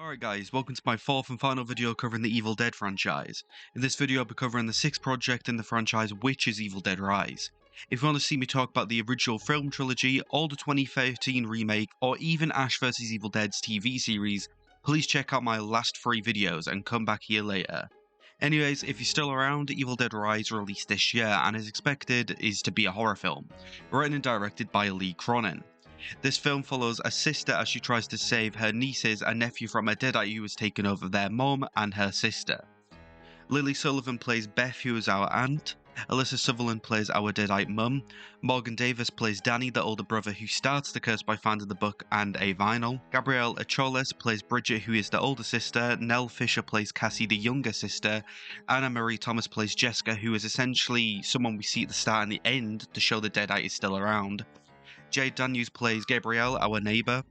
Alright guys, welcome to my fourth and final video covering the Evil Dead franchise. In this video I'll be covering the sixth project in the franchise, which is Evil Dead Rise. If you want to see me talk about the original film trilogy, or the 2013 remake, or even Ash vs Evil Dead's TV series, please check out my last 3 videos and come back here later. Anyways, if you're still around, Evil Dead Rise released this year and as expected is to be a horror film, written and directed by Lee Cronin. This film follows a sister as she tries to save her nieces and nephew from a deadite who has taken over their mom and her sister. Lily Sullivan plays Beth, who is our aunt. Alyssa Sutherland plays our deadite mum. Morgan Davis plays Danny, the older brother who starts the curse by finding the book and a vinyl. Gabrielle Acholes plays Bridget, who is the older sister. Nell Fisher plays Cassie, the younger sister. Anna Marie Thomas plays Jessica, who is essentially someone we see at the start and the end to show the deadite is still around. Jade Daniels plays Gabrielle, our neighbour.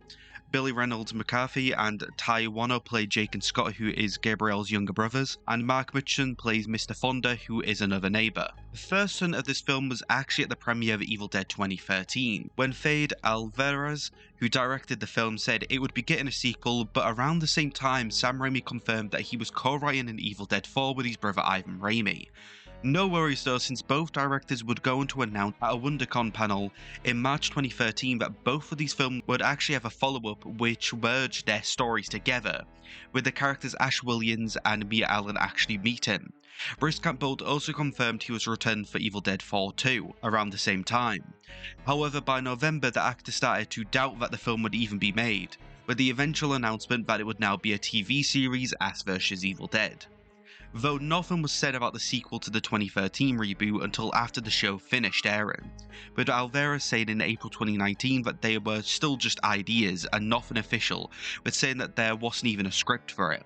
Billy Reynolds McCarthy and Ty Wano play Jake and Scott, who is Gabrielle's younger brothers. And Mark Mitchum plays Mr. Fonda, who is another neighbour. The first stunt of this film was actually at the premiere of Evil Dead 2013, when Fede Alvarez, who directed the film, said it would be getting a sequel, but around the same time Sam Raimi confirmed that he was co-writing an Evil Dead 4 with his brother Ivan Raimi. No worries though, since both directors would go on to announce at a WonderCon panel in March 2013 that both of these films would actually have a follow-up which merged their stories together, with the characters Ash Williams and Mia Allen actually meeting. Bruce Campbell also confirmed he was returned for Evil Dead 4 too, around the same time. However, by November the actor started to doubt that the film would even be made, with the eventual announcement that it would now be a TV series, Ash vs Evil Dead. Though nothing was said about the sequel to the 2013 reboot until after the show finished airing, with Alvarez saying in April 2019 that they were still just ideas and nothing official, with saying that there wasn't even a script for it.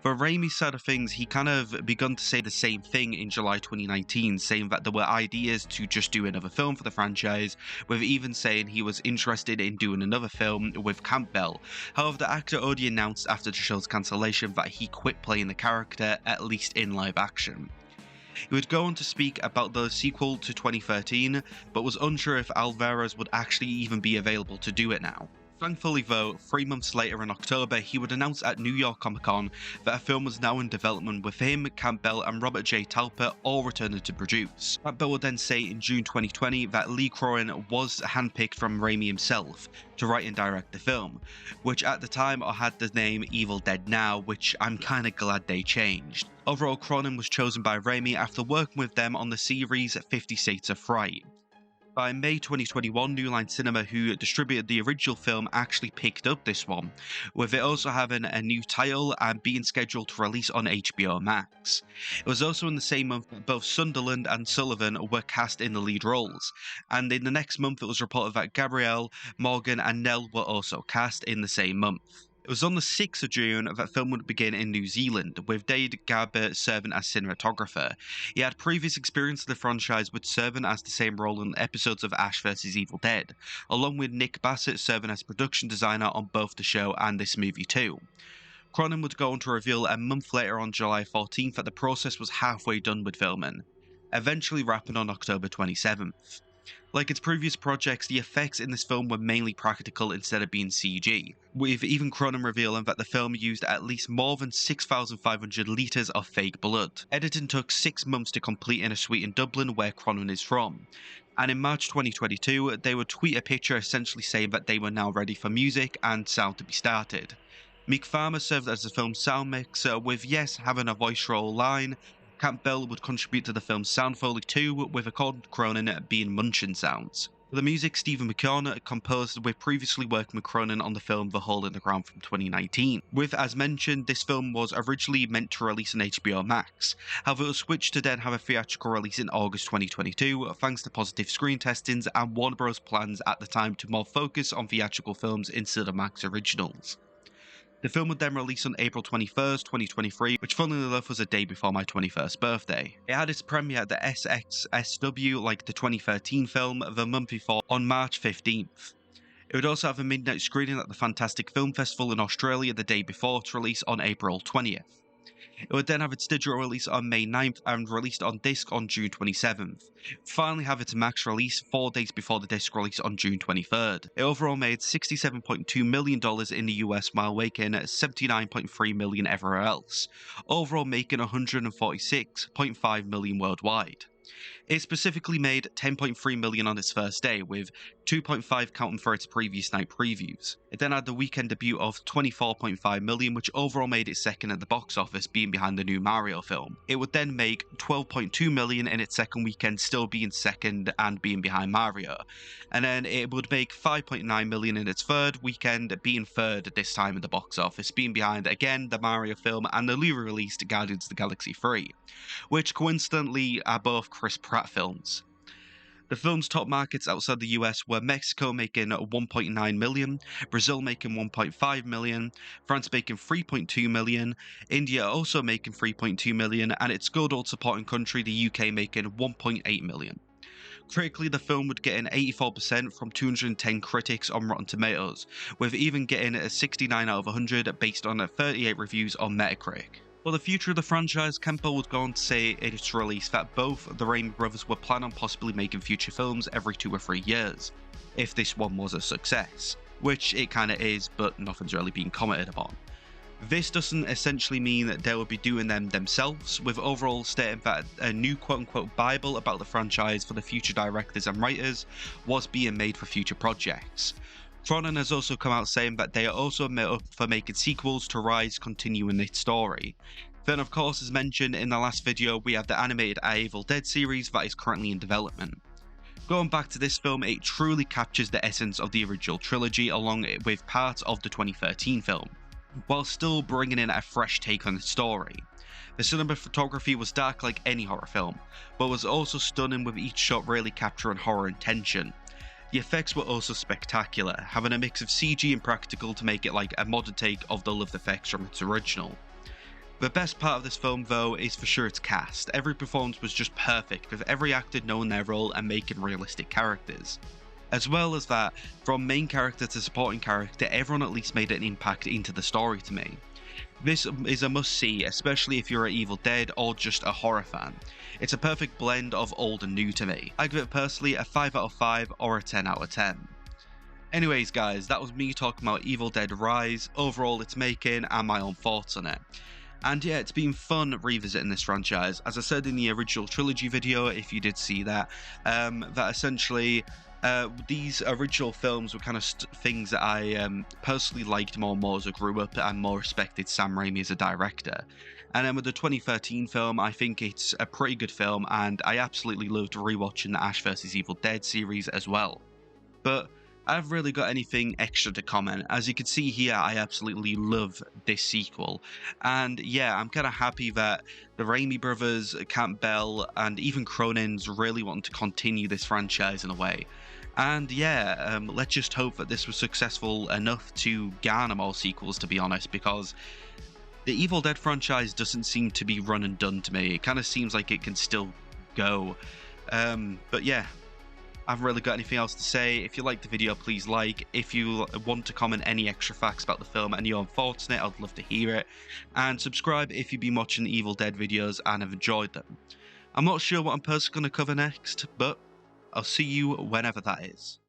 For Raimi's side of things, he kind of begun to say the same thing in July 2019, saying that there were ideas to just do another film for the franchise, with even saying he was interested in doing another film with Campbell. However, the actor already announced after the show's cancellation that he quit playing the character, at least in live action. He would go on to speak about the sequel to 2013, but was unsure if Alvarez would actually even be available to do it now. Thankfully though, 3 months later in October, he would announce at New York Comic Con that a film was now in development with him, Campbell and Robert J. Talbot all returning to produce. Campbell would then say in June 2020 that Lee Cronin was handpicked from Raimi himself to write and direct the film, which at the time had the name Evil Dead Now, which I'm kinda glad they changed. Overall, Cronin was chosen by Raimi after working with them on the series 50 Shades of Fright. By May 2021, New Line Cinema, who distributed the original film, actually picked up this one, with it also having a new title and being scheduled to release on HBO Max. It was also in the same month that both Sunderland and Sullivan were cast in the lead roles, and in the next month it was reported that Gabrielle, Morgan and Nell were also cast in the same month. It was on the 6th of June that film would begin in New Zealand, with Dade Garber serving as cinematographer. He had previous experience in the franchise with serving as the same role in episodes of Ash vs Evil Dead, along with Nick Bassett serving as production designer on both the show and this movie too. Cronin would go on to reveal a month later on July 14th that the process was halfway done with filming, eventually wrapping on October 27th. Like its previous projects, the effects in this film were mainly practical instead of being CG, with even Cronin revealing that the film used at least more than 6,500 litres of fake blood. Editing took 6 months to complete in a suite in Dublin, where Cronin is from. And in March 2022, they would tweet a picture essentially saying that they were now ready for music and sound to be started. Mick Farmer served as the film's sound mixer, with Yes having a voice role line. Campbell would contribute to the film's sound foley too, with according to Cronin being munchin sounds. For the music, Stephen McKeown composed with previously working with Cronin on the film The Hole in the Ground from 2019. With, as mentioned, this film was originally meant to release on HBO Max. However, it was switched to then have a theatrical release in August 2022, thanks to positive screen testings and Warner Bros. Plans at the time to more focus on theatrical films instead of Max originals. The film would then release on April 21st, 2023, which funnily enough was a day before my 21st birthday. It had its premiere at the SXSW like the 2013 film the month before on March 15th. It would also have a midnight screening at the Fantastic Film Festival in Australia the day before its release on April 20th. It would then have its digital release on May 9th and released on disc on June 27th. Finally have its max release 4 days before the disc release on June 23rd. It overall made $67.2 million in the US while making $79.3 million everywhere else, overall making $146.5 million worldwide. It specifically made $10.3 million on its first day, with $2.5 counting for its previous night previews. It then had the weekend debut of $24.5 million, which overall made it second at the box office, being behind the new Mario film. It would then make $12.2 million in its second weekend, still being second and being behind Mario. And then it would make $5.9 million in its third weekend, being third this time at the box office, being behind again the Mario film and the newly released Guardians of the Galaxy 3, which coincidentally are both Chris Pratt films. The film's top markets outside the US were Mexico making $1.9 million, Brazil making $1.5 million, France making $3.2 million, India also making $3.2 million, and its good old supporting country, the UK, making $1.8 million. Critically, the film would get an 84% from 210 critics on Rotten Tomatoes, with even getting a 69 out of 100 based on 38 reviews on Metacritic. For the future of the franchise, Campbell would go on to say at its release that both the Raimi brothers were planning on possibly making future films every 2 or 3 years, if this one was a success, which it kinda is, but nothing's really been commented upon. This doesn't essentially mean that they will be doing them themselves, with overall stating that a new quote-unquote Bible about the franchise for the future directors and writers was being made for future projects. Cronin has also come out saying that they are also up for making sequels to Rise, continuing its story. Then of course, as mentioned in the last video, we have the animated Evil Dead series that is currently in development. Going back to this film, it truly captures the essence of the original trilogy along with parts of the 2013 film, while still bringing in a fresh take on the story. The cinematography was dark like any horror film, but was also stunning, with each shot really capturing horror and tension. The effects were also spectacular, having a mix of CG and practical to make it like a modern take of the loved effects from its original. The best part of this film though is for sure its cast. Every performance was just perfect, with every actor knowing their role and making realistic characters. As well as that, from main character to supporting character, everyone at least made an impact into the story to me. This is a must-see, especially if you're an Evil Dead or just a horror fan. It's a perfect blend of old and new to me. I give it personally a 5 out of 5 or a 10 out of 10. Anyways guys, that was me talking about Evil Dead Rise, overall its making, and my own thoughts on it. And yeah, it's been fun revisiting this franchise. As I said in the original trilogy video, if you did see that, that essentially these original films were kind of things that I personally liked more and more as I grew up and more respected Sam Raimi as a director. And then with the 2013 film, I think it's a pretty good film, and I absolutely loved rewatching the Ash vs. Evil Dead series as well. But I haven't really got anything extra to comment. As you can see here, I absolutely love this sequel. And yeah, I'm kind of happy that the Raimi brothers, Campbell, and even Cronin's really wanting to continue this franchise in a way. And yeah, let's just hope that this was successful enough to garner more sequels, to be honest, because the Evil Dead franchise doesn't seem to be run and done to me. It kind of seems like it can still go. But yeah, I haven't really got anything else to say. If you liked the video, please like. If you want to comment any extra facts about the film and your own thoughts on it, I'd love to hear it. And subscribe if you've been watching the Evil Dead videos and have enjoyed them. I'm not sure what I'm personally going to cover next, but I'll see you whenever that is.